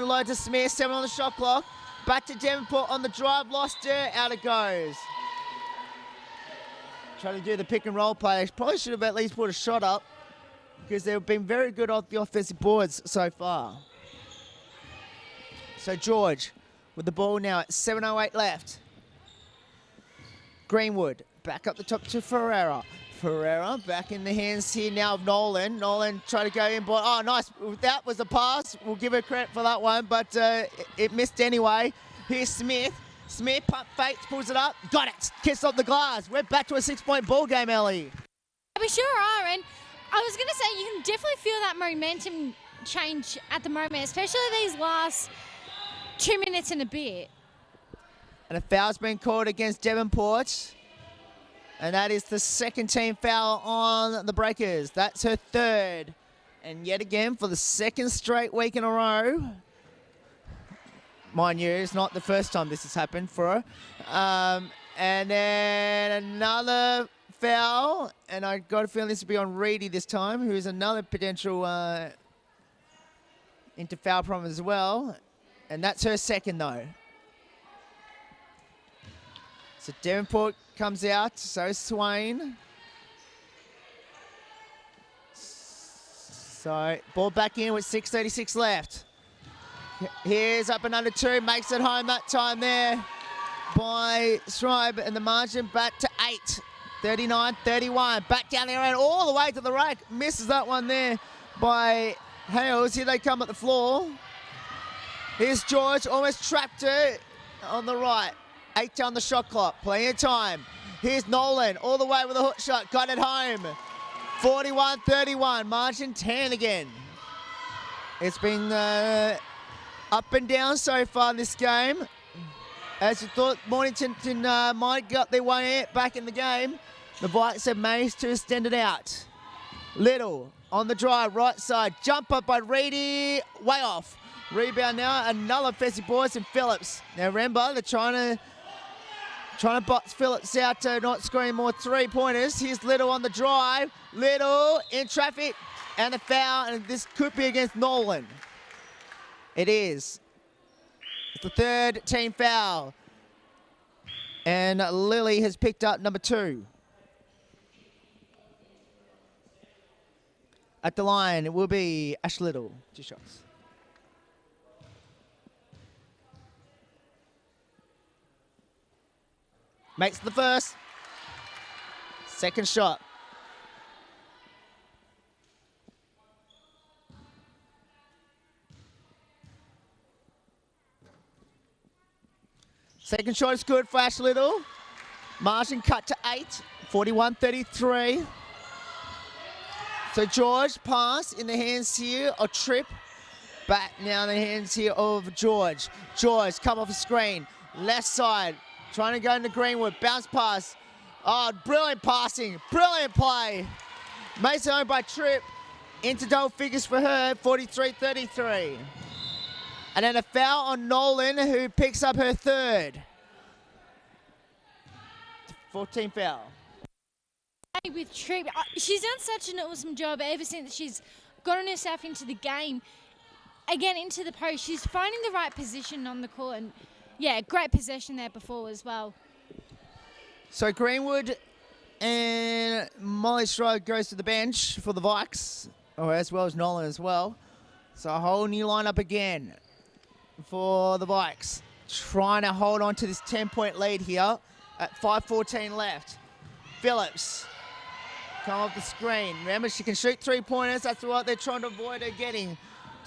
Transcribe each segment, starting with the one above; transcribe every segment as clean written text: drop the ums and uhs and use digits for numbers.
low to Smith, 7 on the shot clock. Back to Davenport on the drive, lost it, out it goes. Trying to do the pick and roll play. Probably should have at least put a shot up because they've been very good off the offensive boards so far. So George with the ball now at 7:08 left. Greenwood back up the top to Ferreira. Ferreira back in the hands here now of Nolan. Nolan trying to go in, but oh, nice. That was a pass. We'll give her credit for that one, but it missed anyway. Here's Smith. Smith pump fakes, pulls it up. Got it. Kissed off the glass. We're back to a 6-point ball game, Ellie. We sure are, and I was going to say you can definitely feel that momentum change at the moment, especially these last 2 minutes and a bit. And a foul's been called against Devonport. And that is the second team foul on the Breakers. That's her third. And yet again, for the second straight week in a row, mind you, it's not the first time this has happened for her. And then another foul. And I got a feeling this will be on Reedy this time, who's another potential into foul problem as well. And that's her second, though. So Devonport comes out, so Swain. So ball back in with 6:36 left. Here's up and under 2, makes it home that time there by Schreiber, and the margin back to 8. 39-31, back down there and all the way to the rack. Misses that one there by Hales. Here they come at the floor. Here's George, almost trapped her on the right. 8 on the shot clock, plenty of time. Here's Nolan, all the way with a hook shot, got it home. 41-31, margin 10 again. It's been up and down so far this game. As you thought, Mornington might got their way back in the game. The Vikes have managed to extend it out. Little on the drive, right side, jumper by Reedy, way off. Rebound now, another offensive boards and Phillips. Now remember, they're trying to box Phillips out to not scoring more 3-pointers. Here's Little on the drive. Little in traffic and a foul, and this could be against Nolan. It is. It's the third team foul. And Lily has picked up number 2. At the line, it will be Ash Little. 2 shots. Makes the first. Second shot. Second shot is good for Ash Little. Margin cut to 8. 41-33. So George pass in the hands here, or trip. Back now in the hands here of George. George come off the screen. Left side. Trying to go into Greenwood, bounce pass. Oh, brilliant passing, brilliant play. Makes it home by Tripp. Into double figures for her, 43-33. And then a foul on Nolan, who picks up her third. 14 foul. With Tripp, she's done such an awesome job ever since she's gotten herself into the game. Again, into the post, she's finding the right position on the court, and yeah, great possession there before as well. So Greenwood and Molly Strode goes to the bench for the Vikes, or as well as Nolan as well. So a whole new lineup again for the Vikes. Trying to hold on to this 10-point lead here at 5:14 left. Phillips come off the screen. Remember, she can shoot 3-pointers. That's what they're trying to avoid her getting.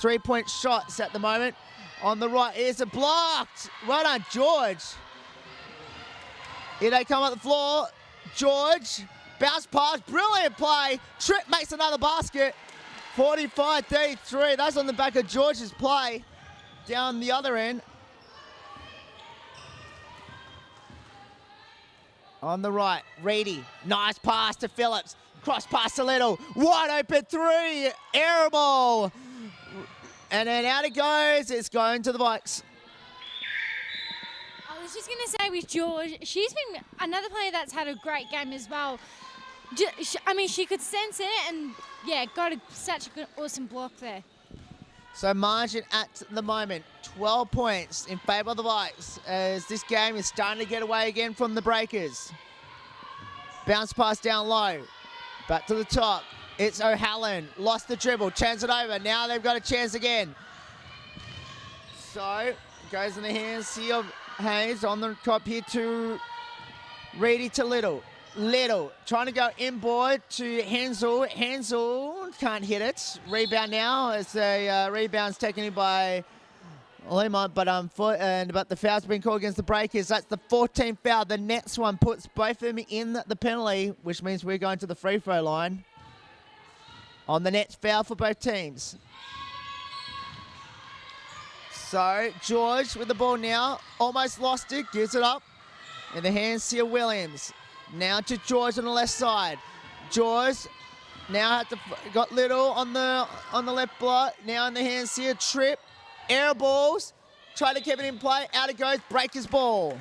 3-point shots at the moment. On the right, here's a blocked. Well done, George. Here they come up the floor. George, bounce pass, brilliant play. Tripp makes another basket. 45-33. That's on the back of George's play. Down the other end. On the right, Reedy. Nice pass to Phillips. Cross pass to Little. Wide open 3. Air ball. And then out it goes. It's going to the Vikes. I was just going to say with George, she's been another player that's had a great game as well. I mean, she could sense it and, yeah, got such a good, awesome block there. So margin at the moment, 12 points in favour of the Vikes as this game is starting to get away again from the Breakers. Bounce pass down low. Back to the top. It's O'Halloran. Lost the dribble. Chance it over. Now they've got a chance again. So, goes in the hands here of Hayes on the top here to Reedy to Little. Little trying to go inboard to Hensel. Hensel can't hit it. Rebound now as the rebound's taken in by Lima, but the foul's been called against the Breakers. That's the 14th foul. The next one puts both of them in the penalty, which means we're going to the free throw line. On the next foul for both teams. So George with the ball now, almost lost it, gives it up in the hands here Williams. Now to George on the left side. George now got Little on the left block. Now in the hands here, Trip, air balls, try to keep it in play. Out it goes, Breakers ball.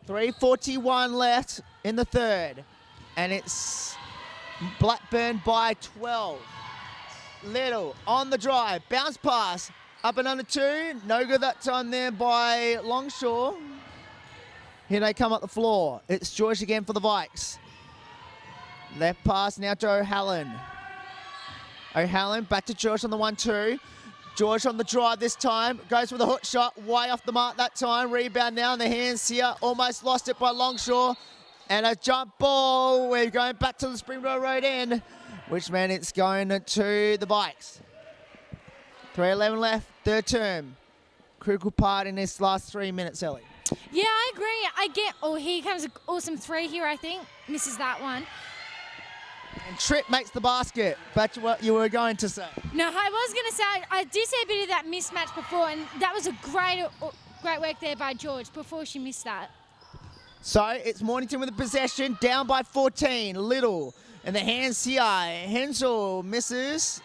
.341 left in the third, and it's Blackburn by 12. Little on the drive, bounce pass, up and under two, no good that time there by Longshore. Here they come up the floor. It's George again for the Vikes. Left pass now to O'Halloran. O'Halloran back to George on the 1-2. George on the drive this time, goes with a hook shot, way off the mark that time. Rebound now in the hands here, almost lost it by Longshore. And a jump ball, we're going back to the Springboro Road end, which meant it's going to the Vikes. 3:11 left, third term. Critical part in this last 3 minutes, Ellie. Yeah, I agree. Here comes an awesome three here, I think. Misses that one. And Tripp makes the basket. Back to what you were going to say. No, I was going to say, I did see a bit of that mismatch before, and that was a great work there by George before she missed that. So it's Mornington with the possession, down by 14. Little in the hands here. Hensel misses.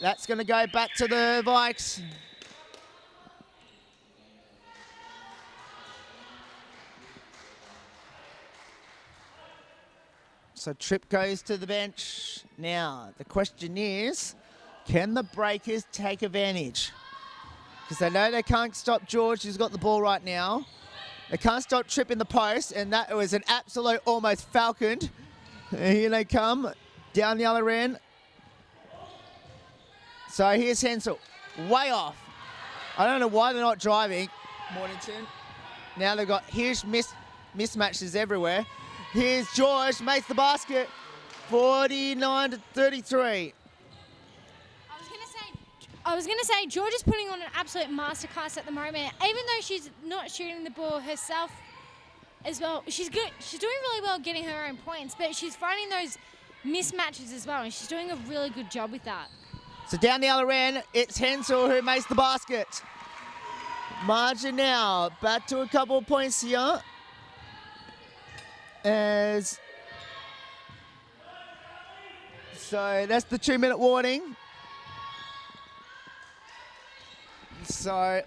That's going to go back to the Vikes. So Tripp goes to the bench. Now, the question is, can the Breakers take advantage? Because they know they can't stop George, who's got the ball right now. They can't stop Tripp in the post, and that was an absolute almost falcon. Here they come, down the other end. So here's Hensel, way off. I don't know why they're not driving, Mornington. Now they've got huge mismatches everywhere. Here's George, makes the basket, 49-33. I was gonna say George is putting on an absolute masterclass at the moment. Even though she's not shooting the ball herself as well, she's good. She's doing really well getting her own points, but she's finding those mismatches as well, and she's doing a really good job with that. So down the other end, it's Hensel who makes the basket. Margin now, back to a couple of points here. So that's the 2-minute warning. So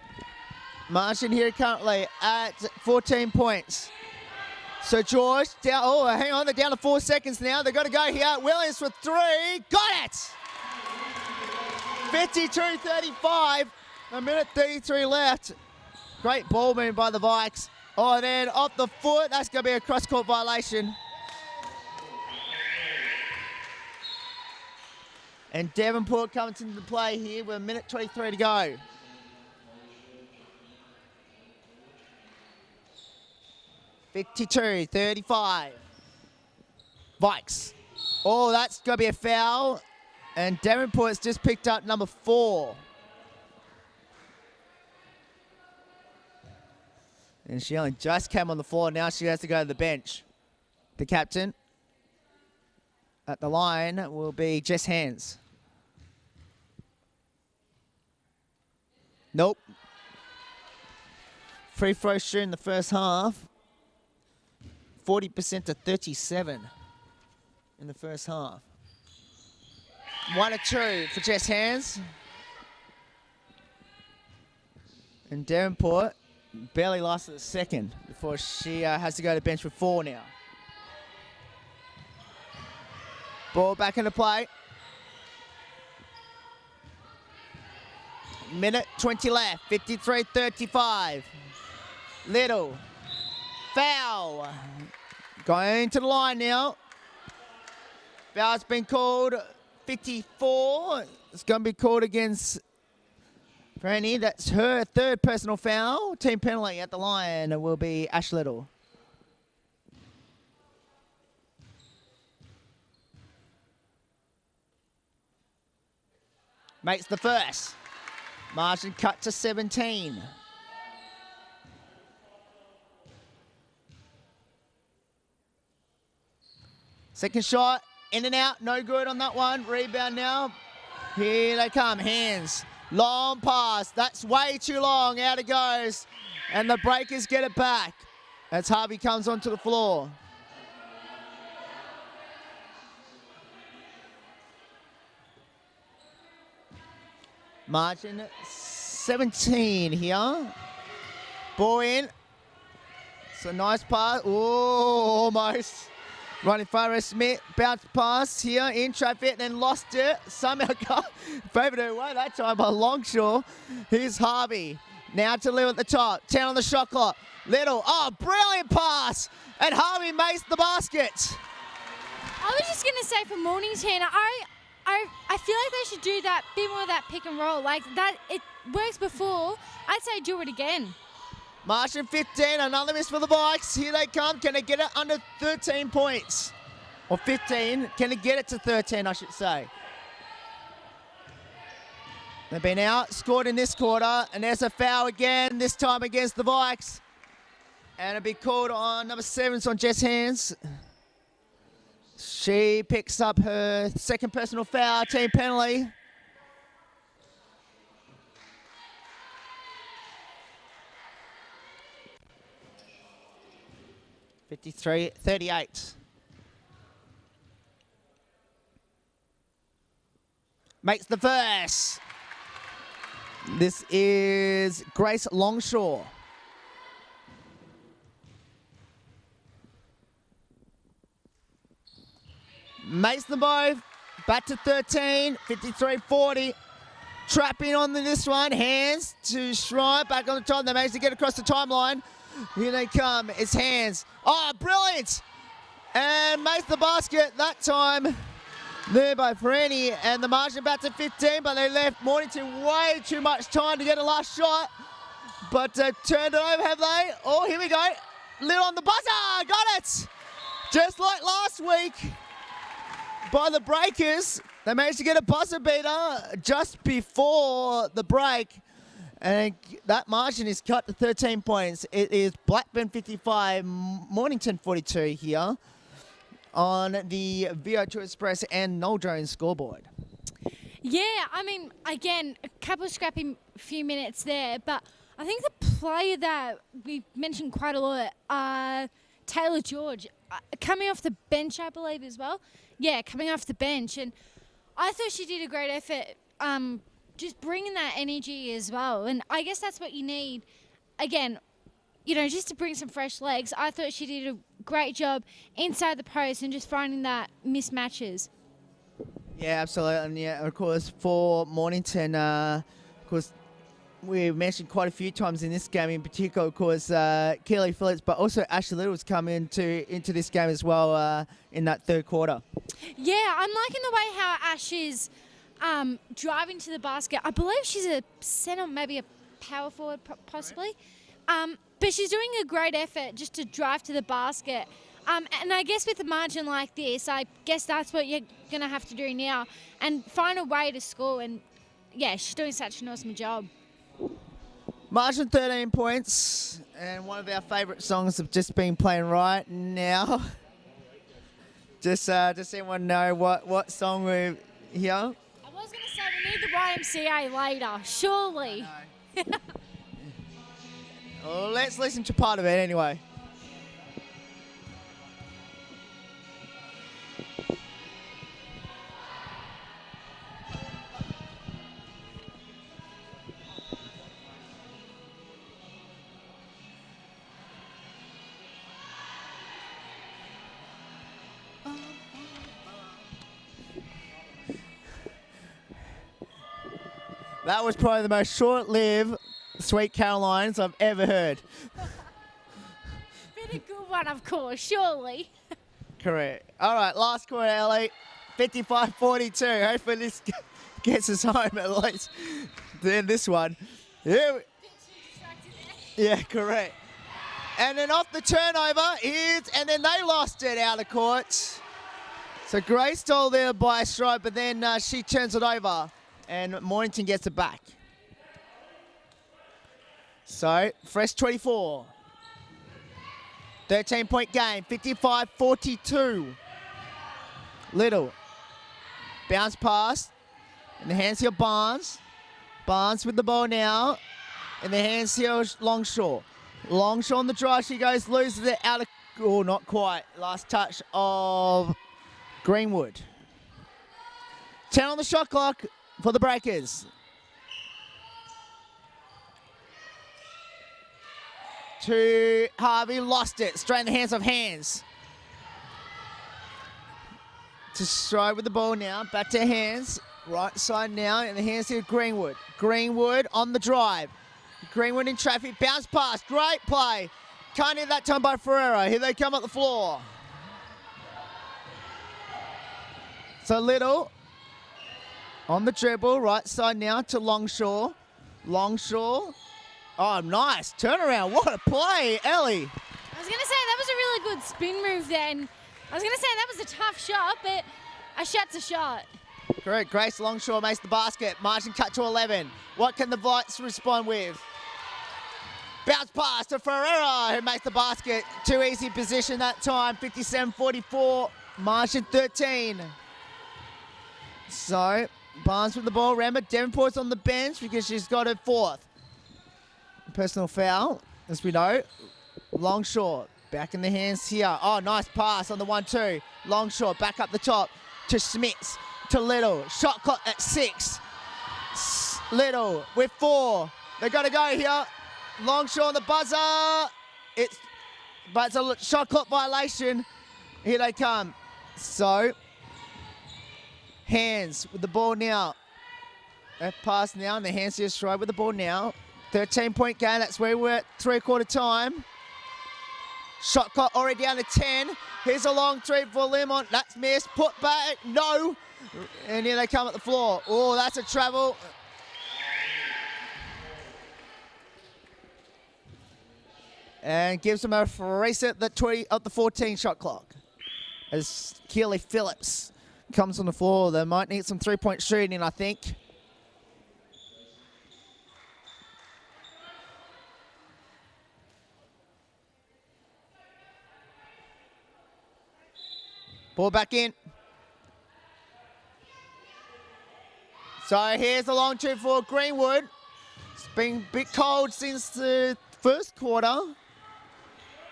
margin here currently at 14 points. So George down, hang on, they're down to 4 seconds now. They've got to go here. Williams for three, got it! 52-35, a minute 33 left. Great ball movement by the Vikes. Oh, then off the foot, that's going to be a cross-court violation. And Devonport comes into play here with a minute 23 to go. (52-35). Vikes. Oh, that's going to be a foul. And Devonport's just picked up number 4. And she only just came on the floor. Now she has to go to the bench. The captain at the line will be Jess Hands. Nope. Free throw shooting in the first half. 40% to 37 in the first half. 1 or 2 for Jess Hands. And Devonport barely lasted a second before she has to go to the bench with 4 now. Ball back into play. Minute 20 left, 53-35. Little. Foul. Going to the line now. Foul's been called, 54. It's going to be called against Franny. That's her third personal foul. Team penalty at the line will be Ash Little. Makes the first. Margin cut to 17. Second shot, in and out, no good on that one. Rebound now. Here they come, hands. Long pass, that's way too long. Out it goes. And the Breakers get it back as Harvey comes onto the floor. Margin 17 here. Ball in. It's a nice pass. Oh, almost. Right in front of Smith. Bounce pass here in traffic, then lost it. Somehow got favoured her away that time by Longshore. Here's Harvey. Now to Lou at the top. 10 on the shot clock. Little. Oh, brilliant pass. And Harvey makes the basket. I was just going to say for Mornington, I feel like they should do that, bit more of that pick and roll. Like that, it works before. I'd say do it again. Martian 15, another miss for the Bikes. Here they come. Can they get it under 13 points? Or 15. Can they get it to 13, I should say? They've been outscored in this quarter. And there's a foul again, this time against the Bikes. And it'll be called on number 7, it's on Jess' hands. She picks up her second personal foul, team penalty. (53-38). Makes the first. This is Grace Longshore. Makes them both. Back to 13, 53-40. Trapping on this one. Hands to Shrine. Back on the top. They managed to get across the timeline. Here they come. It's hands. Oh, brilliant. And makes the basket that time. There by Franny. And the margin back to 15, but they left Mornington way too much time to get a last shot. But turned it over, have they? Oh, here we go. Little on the buzzer. Got it. Just like last week. By the Breakers. They managed to get a buzzer beater just before the break. And that margin is cut to 13 points. It is Blackburn 55, Mornington 42 here on the VO2 Express and Noel Jones scoreboard. Yeah, I mean, again, a couple of scrappy few minutes there, but I think the player that we mentioned quite a lot, Taylor George, coming off the bench, I believe, as well. Yeah, coming off the bench. And I thought she did a great effort, just bringing that energy as well. And I guess that's what you need, again, you know, just to bring some fresh legs. I thought she did a great job inside the post and just finding that mismatches. Yeah, absolutely. And yeah, of course, for Mornington, of course, we mentioned quite a few times in this game in particular, of course, Keely Phillips, but also Ashley Little's come into this game as well in that third quarter. Yeah, I'm liking the way how Ash is driving to the basket. I believe she's a centre, maybe a power forward possibly. But she's doing a great effort just to drive to the basket. And I guess with a margin like this, I guess that's what you're going to have to do now and find a way to score. And, yeah, she's doing such an awesome job. Margin 13 points, and one of our favourite songs have just been playing right now. Does anyone know what song we're here? I was going to say we need the YMCA later, surely. Well, let's listen to part of it anyway. That was probably the most short-lived Sweet Carolines I've ever heard. Been a good one, of course, surely. Correct. All right, last quarter, Ellie. 55-42. Hopefully this gets us home at least. Then this one. Yeah, correct. And then off the turnover and then they lost it out of court. So great stole there by Stripe, but then she turns it over and Mornington gets it back. So, fresh 24. 13-point game, 55-42. Little. Bounce pass. In the hands here, Barnes. Barnes with the ball now. In the hands here, Longshore. Longshore on the drive, she goes, loses it out of, oh, not quite. Last touch of Greenwood. 10 on the shot clock for the Breakers. To Harvey, lost it. Straight in the hands of Hands. To Stride with the ball now. Back to Hands. Right side now. In the hands here, Greenwood. Greenwood on the drive. Greenwood in traffic. Bounce pass. Great play. Can't hit that time by Ferreira. Here they come up the floor. So Little on the dribble. Right side now to Longshore. Longshore. Oh, nice. Turnaround. What a play, Ellie. I was going to say, that was a really good spin move then. I was going to say that was a tough shot, but a shot's a shot. Correct. Grace Longshore makes the basket. Margin cut to 11. What can the Vites respond with? Bounce pass to Ferreira, who makes the basket. Too easy position that time. 57-44. Margin 13. So, Barnes with the ball. Remember, Davenport's on the bench because she's got her fourth. Personal foul, as we know. Longshore, back in the hands here. Oh, nice pass on the 1-2. Longshore, back up the top to Smits, to Little. Shot clock at 6. Little with 4. They got to go here. Longshore on the buzzer. But it's a shot clock violation. Here they come. So, Hands with the ball now. That pass now, and the Hands here stride with the ball now. 13-point game, that's where we're at three-quarter time. Shot clock already down to 10. Here's a long three for Lemon. That's missed. Put back. No. And here they come at the floor. Oh, that's a travel. And gives them a reset at the 14 shot clock. As Keely Phillips comes on the floor. They might need some three-point shooting, I think. Ball back in. So here's the long two for Greenwood. It's been a bit cold since the first quarter.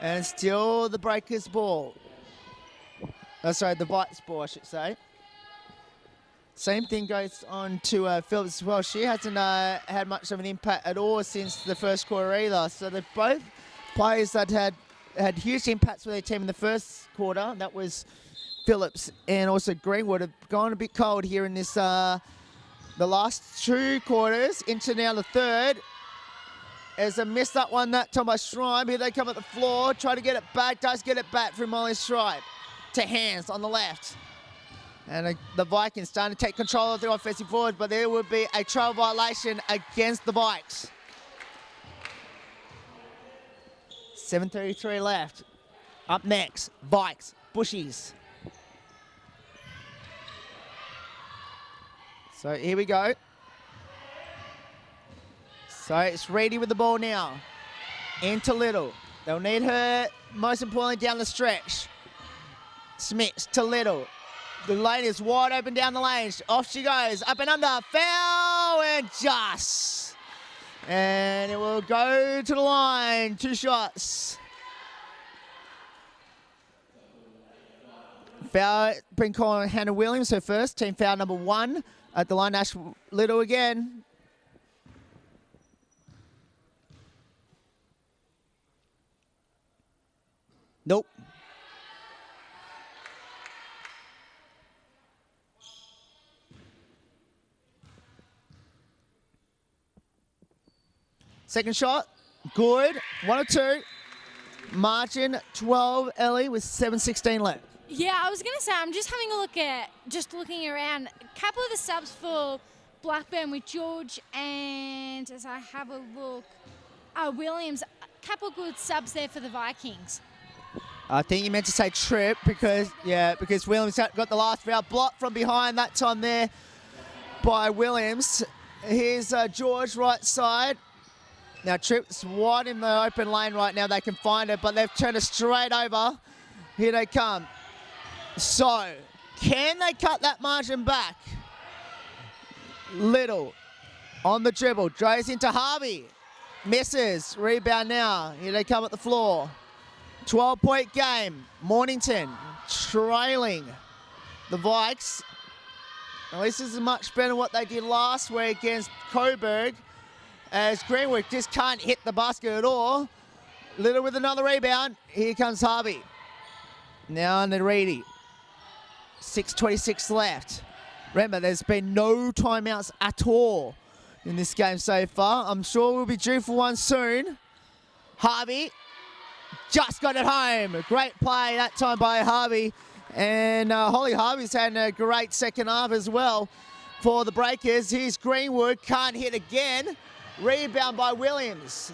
And still the Breakers ball. Oh, sorry, the Vites ball, I should say. Same thing goes on to Phillips as well. She hasn't had much of an impact at all since the first quarter either. So they're both players that had huge impacts for their team in the first quarter. That was Phillips and also Greenwood have gone a bit cold here in this the last two quarters into now the third. As a missed that one that time by Schreiber. Here they come at the floor, try to get it back, does get it back from Molly Schreiber to Hands on the left. And the Vikings starting to take control of the offensive forward, but there will be a travel violation against the Vikes. 7:33 left. Up next, Vikes, Bushies. So here we go. So it's Reedy with the ball now. Into Little. They'll need her, most importantly, down the stretch. Smith to Little. The lane is wide open down the lane. Off she goes. Up and under. Foul and just. And it will go to the line. 2 shots. Foul been called on Hannah Williams, her first. Team foul number 1 at the line. Ash Little again. Nope. Second shot, good. 1 or 2. Margin 12, Ellie, with 7:16 left. Yeah, I was going to say, I'm just having a look at, just looking around, a couple of the subs for Blackburn with George and, as I have a look, Williams, a couple of good subs there for the Vikings. I think you meant to say Tripp because Williams got the last foul blocked from behind that time there by Williams. Here's George right side. Now Tripp's wide in the open lane right now. They can find it, but they've turned it straight over. Here they come. So, can they cut that margin back? Little on the dribble, drives into Harvey. Misses, rebound now. Here they come at the floor. 12-point game. Mornington trailing the Vikes. Now this is much better than what they did last week against Coburg, as Greenwood just can't hit the basket at all. Little with another rebound. Here comes Harvey. Now on the Reedy. 6:26 left. Remember, there's been no timeouts at all in this game so far. I'm sure we'll be due for one soon. Harvey just got it home. Great play that time by Harvey. And Holly Harvey's had a great second half as well for the Breakers. Here's Greenwood, can't hit again. Rebound by Williams.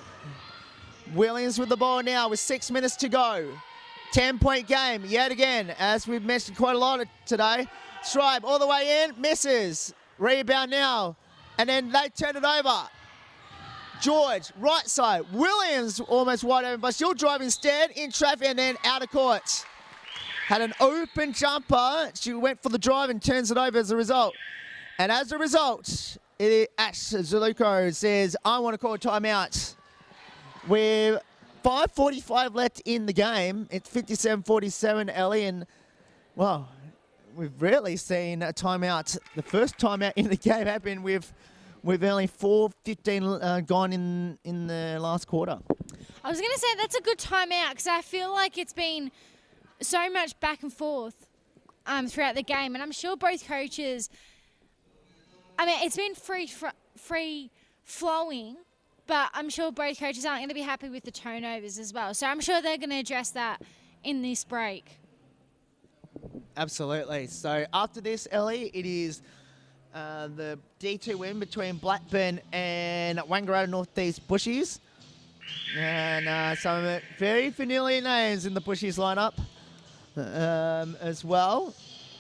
Williams with the ball now with 6 minutes to go. 10-point game yet again, as we've mentioned quite a lot today. Schreiber all the way in, misses. Rebound now, and then they turn it over. George, right side. Williams almost wide open, but she'll drive instead in traffic and then out of court. Had an open jumper. She went for the drive and turns it over as a result. And as a result, Ash Zaluko says, I want to call a timeout. With 5:45 left in the game. It's 57-47, Ellie, and, well, we've rarely seen a timeout. The first timeout in the game happened with only 4:15 gone in the last quarter. I was going to say that's a good timeout because I feel like it's been so much back and forth throughout the game, and I'm sure both coaches, I mean, it's been free flowing, but I'm sure both coaches aren't going to be happy with the turnovers as well. So I'm sure they're going to address that in this break. Absolutely. So after this, Ellie, it is the D2 win between Blackburn and Wangaratta Northeast Bushies. And some very familiar names in the Bushies lineup as well.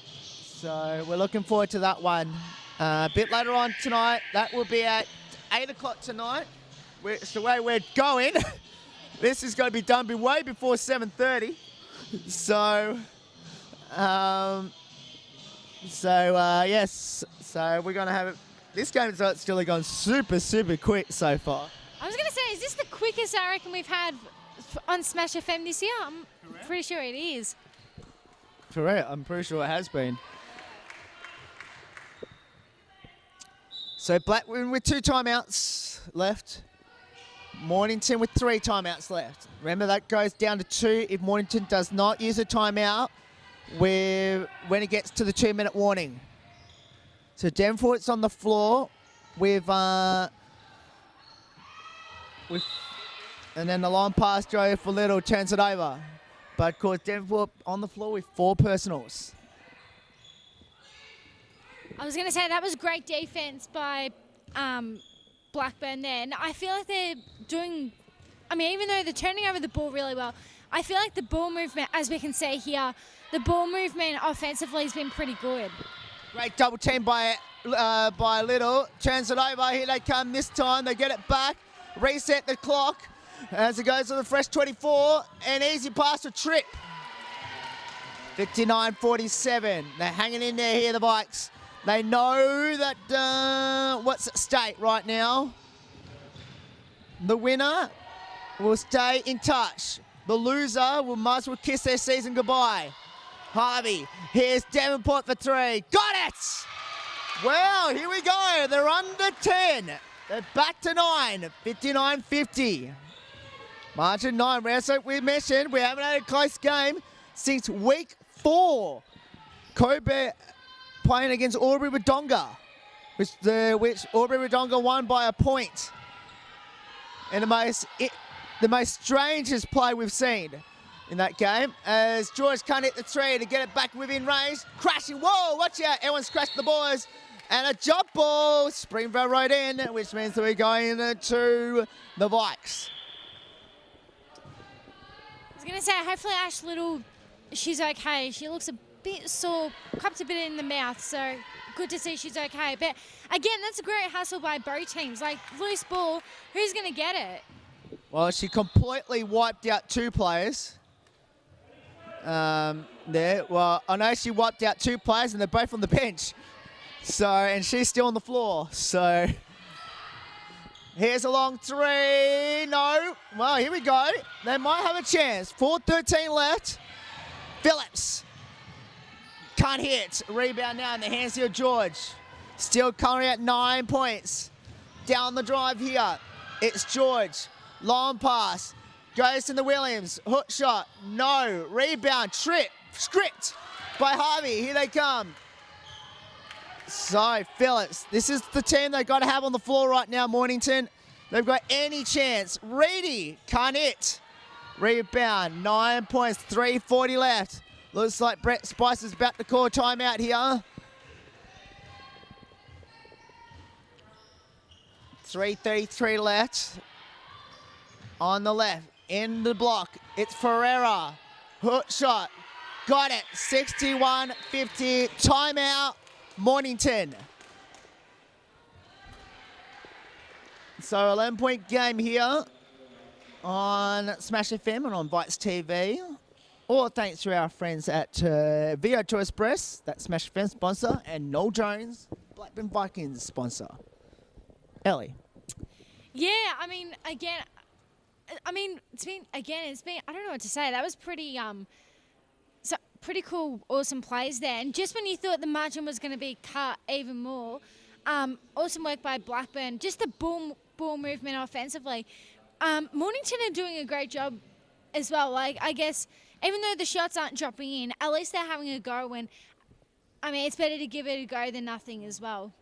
So we're looking forward to that one. A bit later on tonight, that will be at 8 o'clock tonight. It's the way we're going. This is going to be done way before 7:30. So, yes. So we're going to have it. This game is still going super, super quick so far. I was going to say, is this the quickest I reckon we've had on Smash FM this year? I'm pretty sure it is. Correct. I'm pretty sure it has been. So Blackburn with 2 timeouts left. Mornington with 3 timeouts left. Remember, that goes down to 2 if Mornington does not use a timeout when it gets to the 2-minute warning. So Danforth's on the floor with and then the long pass Joe for Little turns it over. But of course Danforth on the floor with 4 personals. I was going to say that was great defense by Blackburn there. And I feel like they're doing, I mean, even though they're turning over the ball really well, I feel like the ball movement, as we can see here, the ball movement offensively has been pretty good. Great double team by Little. Turns it over. Here they come this time. They get it back. Reset the clock as it goes to the fresh 24. An easy pass to Tripp. 59-47. They're hanging in there here, the Vikes. They know that what's at stake right now. The winner will stay in touch. The loser will might as well kiss their season goodbye. Harvey, here's Davenport for 3. Got it! Well, here we go. They're under 10. They're back to 9. 59-50. Margin 9. As we mentioned, we haven't had a close game since week 4. Coburg playing against Albury-Wodonga, which Albury-Wodonga won by a point. in the most strangest play we've seen in that game, as George can't hit the three to get it back within range. Crashing, whoa, watch out, everyone's crashed the boys. And a jump ball, Springvale right in, which means that we're going to the Vikes. I was going to say, hopefully Ash Little, she's okay. She looks a bit sore, cupped a bit in the mouth, so good to see she's okay. But again, that's a great hustle by both teams. Like, loose ball, who's going to get it? Well, she completely wiped out two players. There. Well, I know she wiped out two players and they're both on the bench. So, and she's still on the floor. So, here's a long three. No. Well, here we go. They might have a chance. 4:13 left. Phillips. Can't hit. Rebound now in the hands of George. Still currently at 9 points. Down the drive here. It's George. Long pass. Goes to the Williams. Hook shot. No. Rebound. Trip. Script by Harvey. Here they come. So, Phillips. This is the team they've got to have on the floor right now, Mornington. They've got any chance. Reedy. Can't hit. Rebound. 9 points. 3:40 left. Looks like Brett Spice is about to call a timeout here. 3:33 left. On the left. In the block. It's Ferreira. Hook shot. Got it. 61-50. Timeout. Mornington. So 11-point game here on Smash FM and on Bites TV. All thanks to our friends at VO2 Express, that Smash FM sponsor, and Noel Jones, Blackburn Vikings sponsor. Ellie. Yeah, I mean, it's been, I don't know what to say. That was pretty pretty cool, awesome plays there. And just when you thought the margin was going to be cut even more, awesome work by Blackburn. Just the ball movement offensively. Mornington are doing a great job as well. Like, I guess, even though the shots aren't dropping in, at least they're having a go. And, I mean, it's better to give it a go than nothing as well.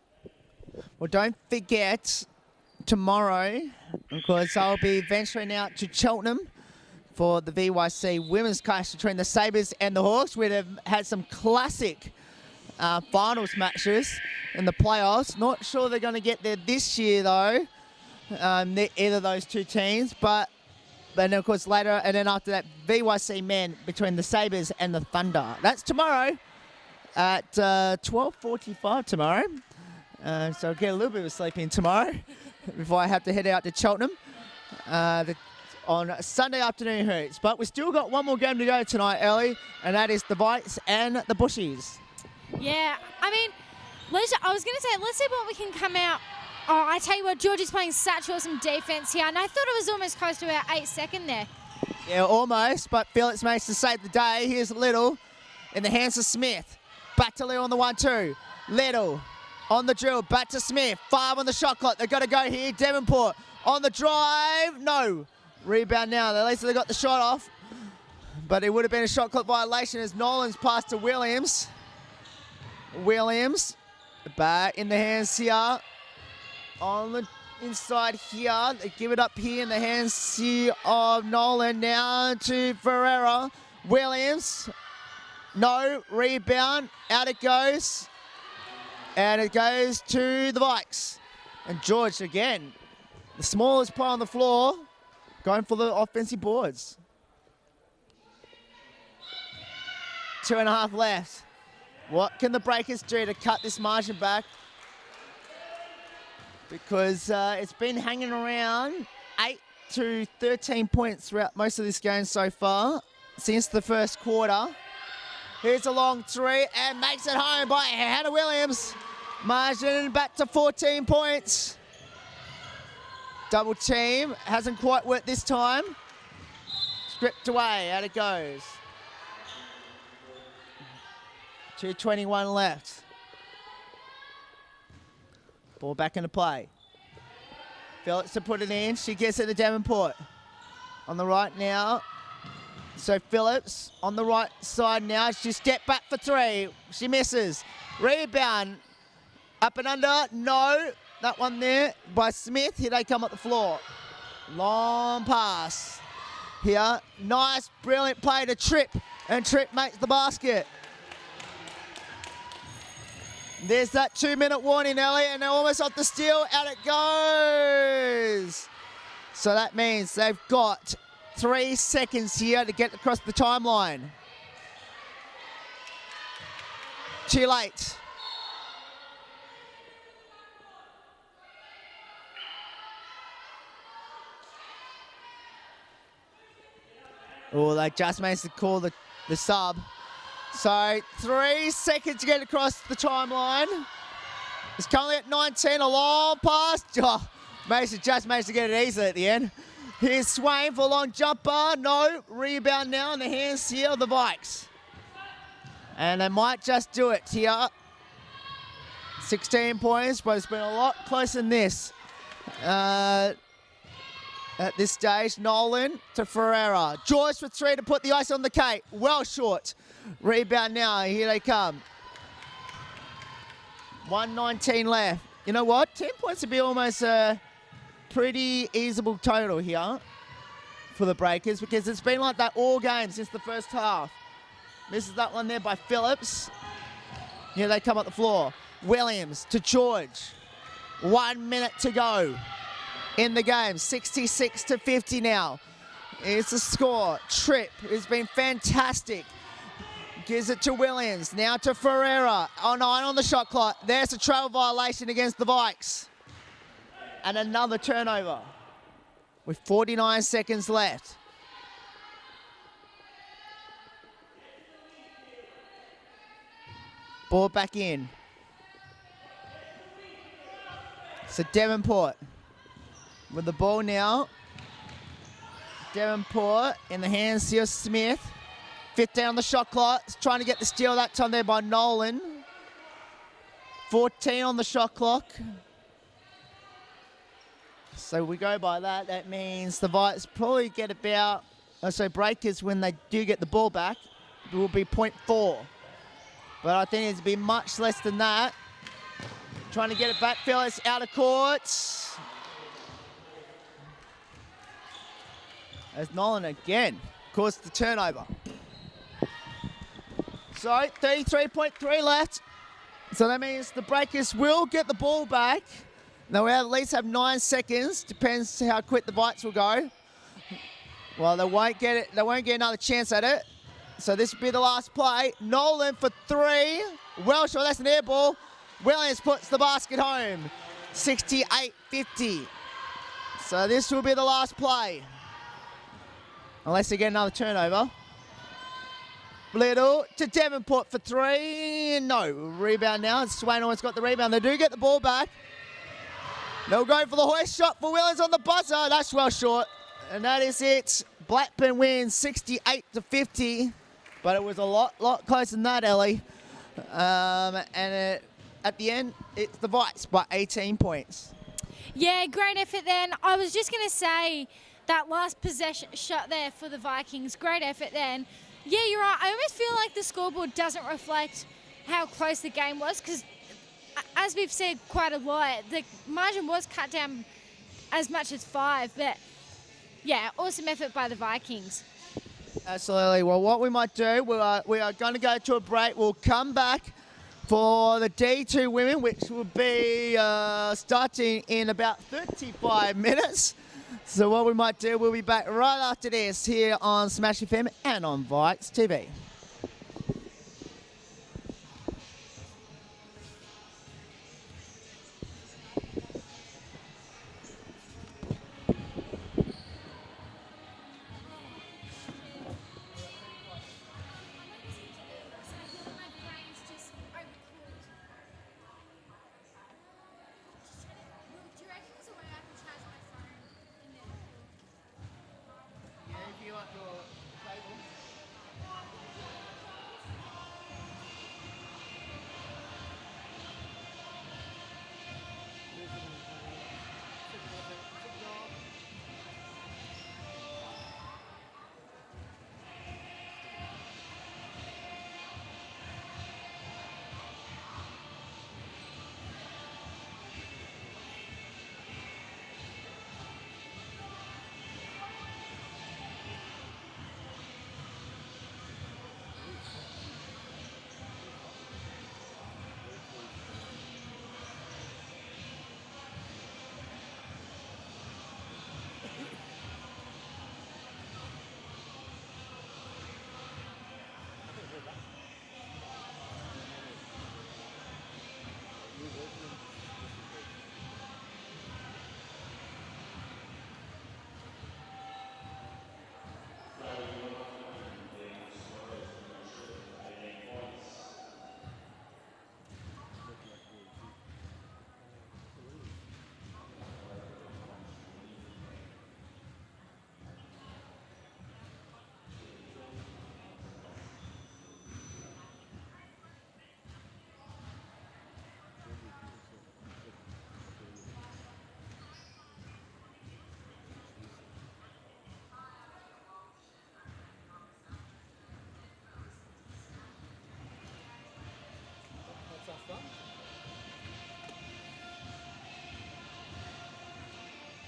Well, don't forget tomorrow, because I'll be venturing out to Cheltenham for the VYC women's clash between the Sabres and the Hawks. We'd have had some classic finals matches in the playoffs. Not sure they're going to get there this year, though, either of those two teams. But then, of course, later, and then after that, VYC men between the Sabres and the Thunder. That's tomorrow at 12:45 tomorrow. So I'll get a little bit of sleep in tomorrow before I have to head out to Cheltenham. On Sunday afternoon hoots. But we've still got one more game to go tonight, Ellie, and that is the Vikes and the Bushies. Yeah, I mean, I was going to say, let's see what we can come out. Oh, I tell you what, George is playing such awesome defense here, and I thought it was almost close to our 8-second there. Yeah, almost, but Phillips managed to save the day. Here's Little in the hands of Smith. Back to Little on the 1-2. Little on the drill, back to Smith. 5 on the shot clock. They've got to go here. Devonport on the drive. No. Rebound now. At least they got the shot off. But it would have been a shot clock violation as Nolan's passed to Williams. Williams back in the hands here. On the inside here. They give it up here in the hands here of Nolan. Now to Ferreira. Williams. No. Rebound. Out it goes. And it goes to the Vikes. And George again. The smallest player on the floor. Going for the offensive boards. 2.5 left. What can the Breakers do to cut this margin back? Because it's been hanging around 8 to 13 points throughout most of this game so far, since the first quarter. Here's a long three and makes it home by Hannah Williams. Margin back to 14 points. Double team, hasn't quite worked this time. Stripped away, out it goes. 2:21 left. Ball back into play. Phillips to put it in, she gets it to Davenport. On the right now. So Phillips on the right side now, she stepped back for 3. She misses. Rebound, up and under, no. That one there by Smith. Here they come up the floor. Long pass. Here, nice, brilliant play to Tripp, and Tripp makes the basket. There's that 2-minute warning, Ellie, and they're almost off the steal. Out it goes. So that means they've got 3 seconds here to get across the timeline. Too late. Oh, they just managed to call the sub. So 3 seconds to get across the timeline. It's currently at 19, a long pass. Oh, Mason just managed to get it easily at the end. Here's Swain for a long jumper. No, rebound now in the hands here of the Vikes. And they might just do it here. 16 points, but it's been a lot closer than this. At this stage, Nolan to Ferreira. Joyce for 3 to put the ice on the cake. Well short. Rebound now. Here they come. 1:19 left. You know what? 10 points would be almost a pretty easable total here for the Breakers, because it's been like that all game since the first half. Misses that one there by Phillips. Here they come up the floor. Williams to George. 1 minute to go in the game. 66-50 now. Here's the score. Tripp has been fantastic. Gives it to Williams. Now to Ferreira. Oh, 9 on the shot clock. There's a travel violation against the Vikes. And another turnover with 49 seconds left. Ball back in. So Devonport with the ball now. Devonport in the hands of Smith. 15 on the shot clock. He's trying to get the steal that time there by Nolan. 14 on the shot clock. So we go by that. That means the Vikes probably get about, Breakers, when they do get the ball back, it will be 0.4. But I think it'll be much less than that. Trying to get it back, Phillips, out of court. As Nolan again caused the turnover. So 33.3 left. So that means the Breakers will get the ball back. Now we at least have 9 seconds. Depends how quick the Vikes will go. Well, they won't get it. They won't get another chance at it. So this will be the last play. Nolan for 3. Well short. That's an air ball. Williams puts the basket home. 68-50. So this will be the last play. Unless they get another turnover. Little to Devonport for 3. No. Rebound now. Swain almost got the rebound. They do get the ball back. They'll go for the hoist shot for Williams on the buzzer. That's well short. And that is it. Blackburn wins 68-50. But it was a lot closer than that, Ellie. At the end, it's the Vikes by 18 points. Yeah, great effort then. I was just going to say that last possession shot there for the Vikings. Great effort then. Yeah, you're right. I almost feel like the scoreboard doesn't reflect how close the game was, because as we've said quite a lot, the margin was cut down as much as 5. But, yeah, awesome effort by the Vikings. Absolutely. Well, what we might do, we are going to go to a break. We'll come back for the D2 women, which will be starting in about 35 minutes. So what we might do, we'll be back right after this here on Smash FM and on Vikes TV.